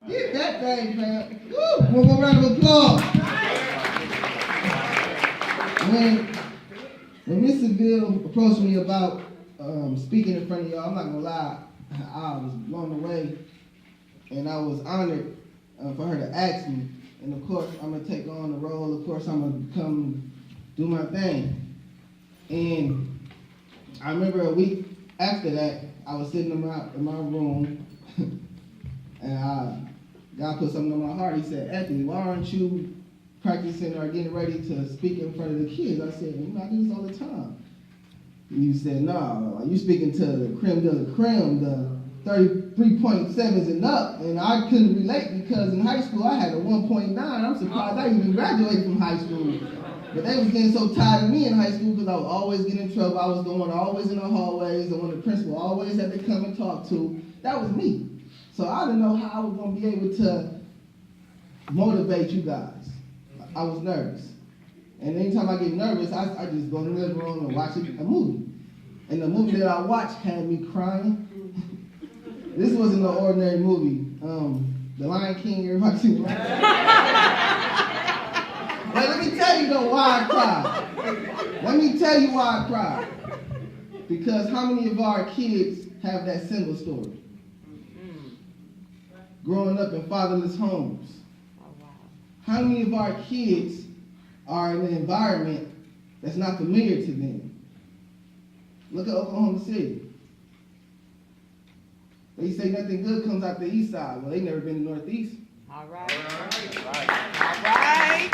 Get that thing, man. Woo! One more round of applause. When Miss Seville approached me about speaking in front of y'all, I'm not gonna lie, I was blown away, and I was honored for her to ask me. And of course, I'm gonna take on the role. Of course, I'm gonna come do my thing. And I remember a week after that, I was sitting in my room, and God put something on my heart. He said, "Anthony, why aren't you practicing or getting ready to speak in front of the kids?" I said, I do this all the time. And you said, "No, you speaking to the creme de la creme, the 33.7s and up." And I couldn't relate because in high school I had a 1.9. I'm surprised I even graduated from high school. But they was getting so tired of me in high school because I was always getting in trouble. I was the one always in the hallways, the one the principal always had to come and talk to. That was me. So I didn't know how I was going to be able to motivate you guys. I was nervous. And anytime I get nervous, I just go in the living room and watch a movie. And the movie that I watched had me crying. This wasn't an ordinary movie. The Lion King, everybody seen it, right? But let me tell you though why I cried. Let me tell you why I cried. Because how many of our kids have that single story? Growing up in fatherless homes. How many of our kids are in an environment that's not familiar to them? Look at Oklahoma City. They say nothing good comes out the east side. Well, they never been in the northeast. All right. All right.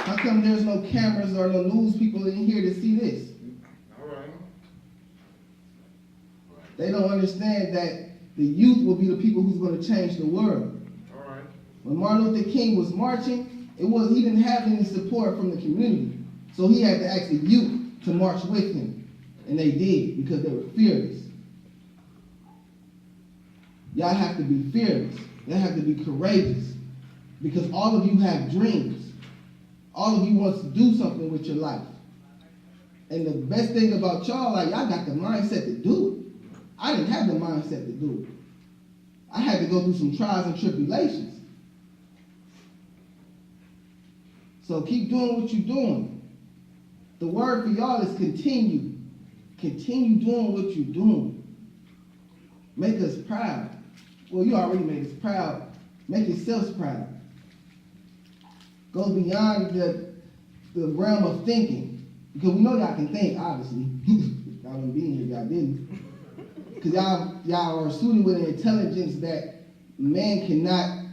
How come there's no cameras or no news people in here to see this? All right. They don't understand that the youth will be the people who's going to change the world. All right. When Martin Luther King was marching, he didn't have any support from the community. So he had to ask the youth to march with him. And they did because they were fearless. Y'all have to be fearless. Y'all have to be courageous. Because all of you have dreams. All of you want to do something with your life. And the best thing about y'all, y'all got the mindset to do it. I didn't have the mindset to do it. I had to go through some trials and tribulations. So keep doing what you're doing. The word for y'all is continue. Continue doing what you're doing. Make us proud. Well, you already made us proud. Make yourselves proud. Go beyond the realm of thinking. Because we know y'all can think, obviously. Y'all wouldn't be in here if y'all didn't. Because y'all are a student with an intelligence that man cannot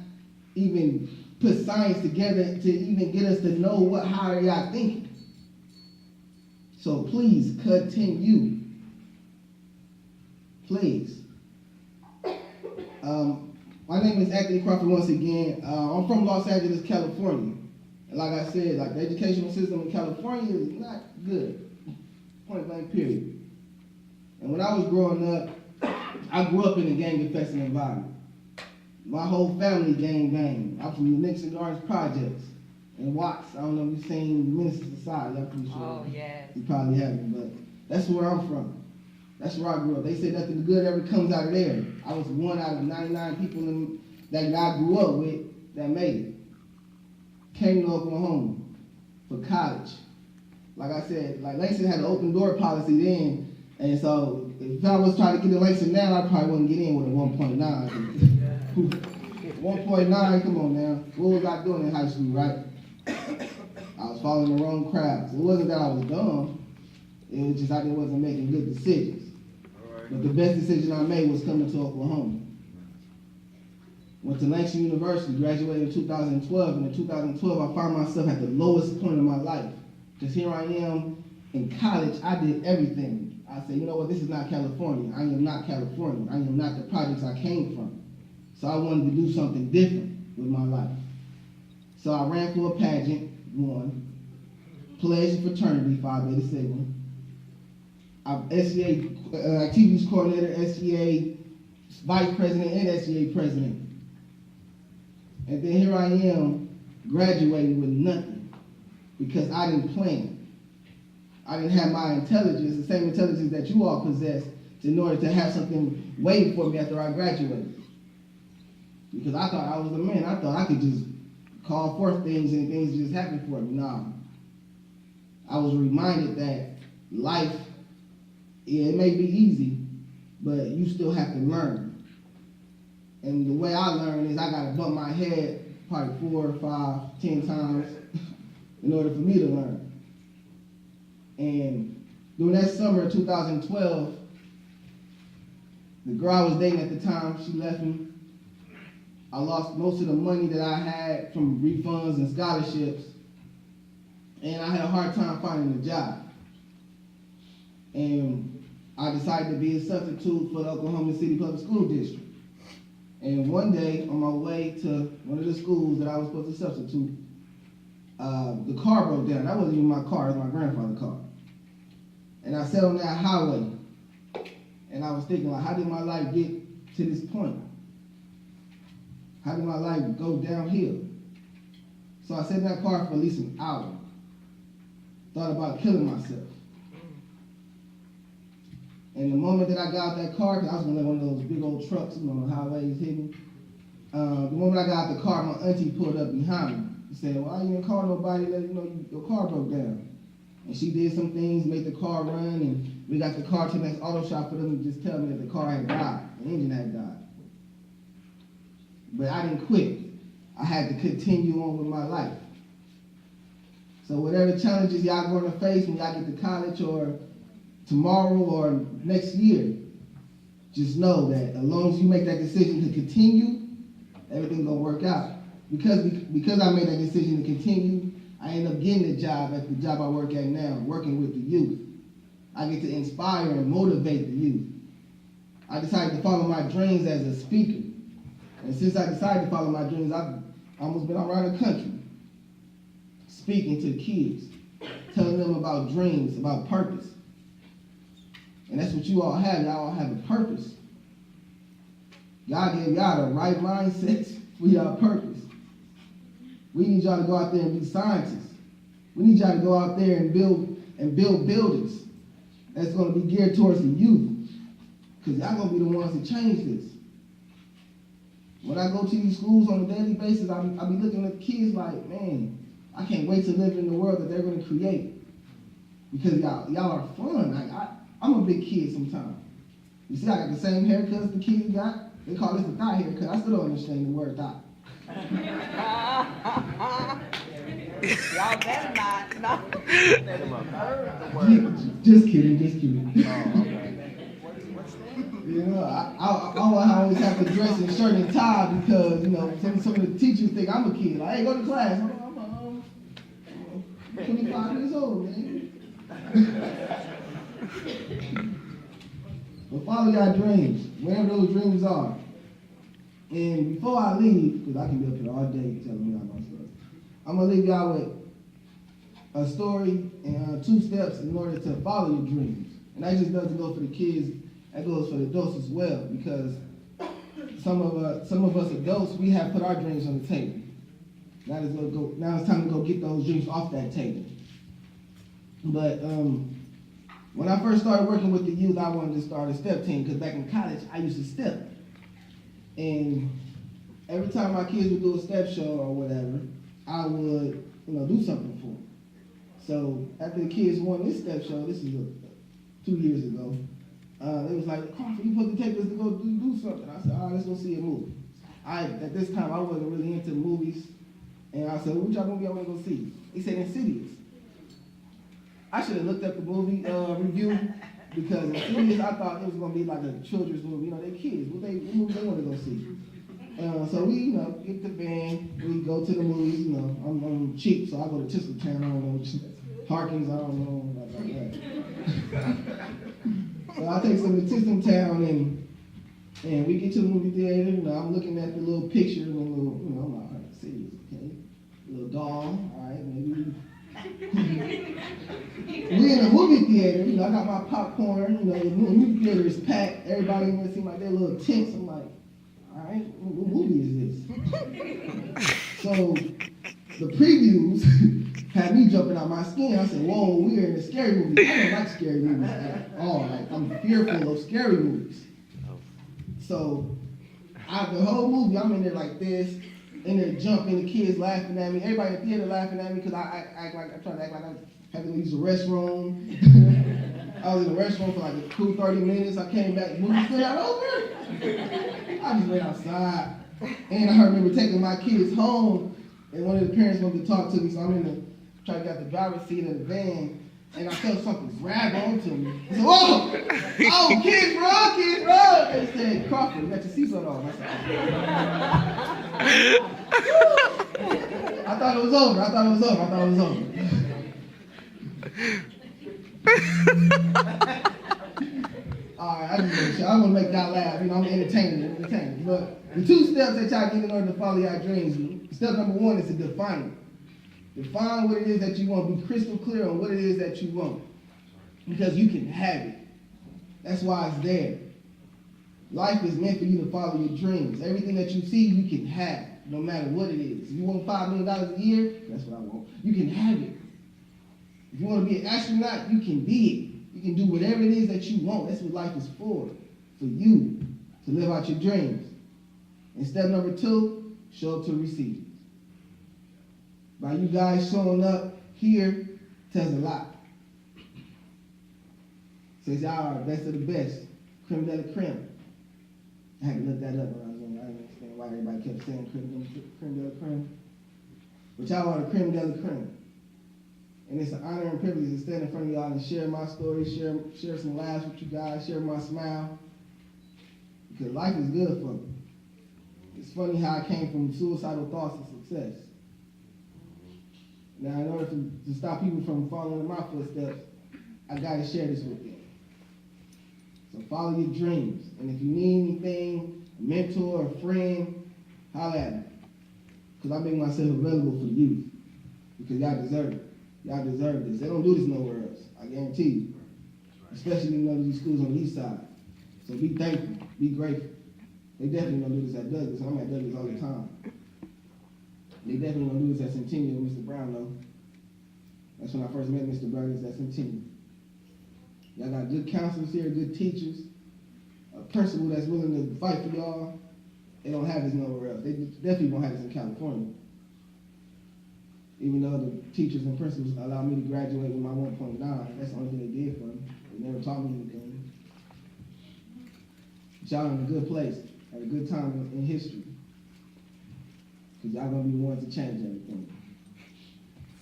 even put science together to even get us to know how y'all thinking. So please continue. Please. My name is Anthony Crawford once again. I'm from Los Angeles, California. And like I said, the educational system in California is not good. Point blank period. And when I was growing up, I grew up in a gang-infested environment. My whole family gang. I'm from the Nixon Gardens Projects in Watts. I don't know if you've seen Minister Society. I'm pretty sure. Oh, yes. You probably haven't, but that's where I'm from. That's where I grew up. They say nothing good ever comes out of there. I was one out of 99 people that I grew up with that made it. Came to Oklahoma for college. Like I said, Langston had an open door policy then, and so if I was trying to get to Langston now, I probably wouldn't get in with a 1.9. 1.9, come on now. What was I doing in high school, right? I was following the wrong crowds. It wasn't that I was dumb. It was just I wasn't making good decisions. But the best decision I made was coming to Oklahoma. Went to Langston University, graduated in 2012, and in 2012 I found myself at the lowest point of my life. Because here I am in college, I did everything. I said, you know what, this is not California. I am not California. I am not the projects I came from. So I wanted to do something different with my life. So I ran for a pageant, won. Pledged a fraternity, Phi Beta Sigma. I'm SCA activities coordinator, SCA vice president, and SCA president. And then here I am graduating with nothing because I didn't plan. I didn't have my intelligence, the same intelligence that you all possess, in order to have something waiting for me after I graduated. Because I thought I was a man. I thought I could just call forth things and things just happen for me. Nah. I was reminded that life, it may be easy, but you still have to learn. And the way I learn is I got to bump my head probably 4, 5, 10 times in order for me to learn. And during that summer of 2012, the girl I was dating at the time, she left me. I lost most of the money that I had from refunds and scholarships, and I had a hard time finding a job. And I decided to be a substitute for the Oklahoma City Public School District. And one day, on my way to one of the schools that I was supposed to substitute, the car broke down. That wasn't even my car, it was my grandfather's car. And I sat on that highway, and I was thinking, like, how did my life get to this point? How did my life go downhill? So I sat in that car for at least an hour. Thought about killing myself. And the moment that I got out that car, because I was gonna let one of those big old trucks, on the highways hitting. The moment I got out the car, my auntie pulled up behind me. She said, "Well, you didn't call nobody, let you know your car broke down." And she did some things, made the car run, and we got the car to the next auto shop for them to just tell me that the car had died, the engine had died. But I didn't quit. I had to continue on with my life. So whatever challenges y'all going to face when y'all get to college or tomorrow or next year, just know that as long as you make that decision to continue, everything's going to work out. Because I made that decision to continue, I end up getting a job at the job I work at now, working with the youth. I get to inspire and motivate the youth. I decided to follow my dreams as a speaker. And since I decided to follow my dreams, I've almost been around the country, speaking to the kids, telling them about dreams, about purpose. And that's what you all have. Y'all all have a purpose. God gave y'all the right mindset for y'all purpose. We need y'all to go out there and be scientists. We need y'all to go out there and build buildings that's going to be geared towards the youth. Because y'all going to be the ones to change this. When I go to these schools on a daily basis, I be looking at the kids like, man, I can't wait to live in the world that they're going to create. Because y'all are fun. I'm a big kid sometimes. You see, I got the same haircuts the kids got. They call this the thigh haircut. I still don't understand the word thigh. Y'all better not. No. Just kidding. Oh, okay. You know, I always have to dress in shirt and tie because, you know, some of the teachers think I'm a kid. Like, hey, go to class. I'm 25 years old, man. But follow your dreams, whatever those dreams are. And before I leave, because I can be up here all day telling me all my stories, I'm going to leave y'all with a story and 2 steps in order to follow your dreams. And that just doesn't go for the kids, that goes for the adults as well, because some of us adults, we have put our dreams on the table. Now it's time to go get those dreams off that table. But when I first started working with the youth, I wanted to start a step team, because back in college, I used to step. And every time my kids would do a step show or whatever, I would, do something for them. So after the kids won this step show, this is 2 years ago, it was like, Crawford, you supposed to take us to go do something. I said, all right, let's go see a movie. At this time, I wasn't really into movies. And I said, what y'all movie I want to go see? He said, Insidious. I should have looked up the movie review, because Insidious, I thought it was going to be like a children's movie. They're kids. What movie they want to go see? So we, get the van, we go to the movies. I'm cheap, so I go to Tinseltown. I don't know, Harkins, I don't know, like that. So I take some to Tinseltown, and we get to the movie theater. I'm looking at the little picture, and the little, I'm like, all right, Insidious, okay, little doll, all right, maybe. We in a movie theater, I got my popcorn, the movie theater is packed, everybody in there seem like they're a little tense. I'm like, all right, what movie is this? So the previews had me jumping out my skin. I said, whoa, we're in a scary movie. I don't like scary movies at all. Like, I'm fearful of scary movies. So The whole movie, I'm in there like this, in there jumping, the kids laughing at me, everybody in the theater laughing at me because I tried to act like I had to use the restroom. I was in the restroom for like a cool 30 minutes. I came back, the movie still not over. I just went outside. And I remember taking my kids home, and one of the parents wanted to talk to me, so I'm trying to get the driver's seat of the van, and I felt something grab onto me. I said, whoa! Oh, kids, run! They said, Crawford, you got your seatbelt on. I said, I thought it was over. Alright, I want to make y'all laugh. I'm entertaining. But the 2 steps that y'all get in order to follow your dreams, step number 1 is to define it. Define what it is that you want. Be crystal clear on what it is that you want. Because you can have it. That's why it's there. Life is meant for you to follow your dreams. Everything that you see, you can have, no matter what it is. If you want $5 million a year, that's what I want. You can have it. If you want to be an astronaut, you can be it. You can do whatever it is that you want. That's what life is for you, to live out your dreams. And step number 2, show up to receive. By you guys showing up here tells a lot. Says y'all are the best of the best, creme de la creme. I had to look that up when I was young. I didn't understand why everybody kept saying creme de la creme. But y'all are the creme de la creme. And it's an honor and privilege to stand in front of y'all and share my story, share some laughs with you guys, share my smile. Because life is good for me. It's funny how I came from suicidal thoughts to success. Now, in order to stop people from following in my footsteps, I got to share this with them. So follow your dreams. And if you need anything, a mentor, a friend, holler at me. Because I make myself available for youth. Because y'all deserve it. Y'all deserve this. They don't do this nowhere else. I guarantee you. Especially in these schools on the east side. So be thankful. Be grateful. They definitely don't do this at Douglas. I'm at Douglas all the time. They definitely don't do this at Centennial with Mr. Brown, though. That's when I first met Mr. Brown, is at Centennial. Y'all got good counselors here, good teachers, a principal that's willing to fight for y'all. They don't have this nowhere else. They definitely don't have this in California. Even though the teachers and principals allowed me to graduate with my 1.9, that's the only thing they did for me. They never taught me anything. But y'all in a good place, at a good time in history. Because y'all going to be the ones to change everything.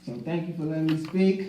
So thank you for letting me speak.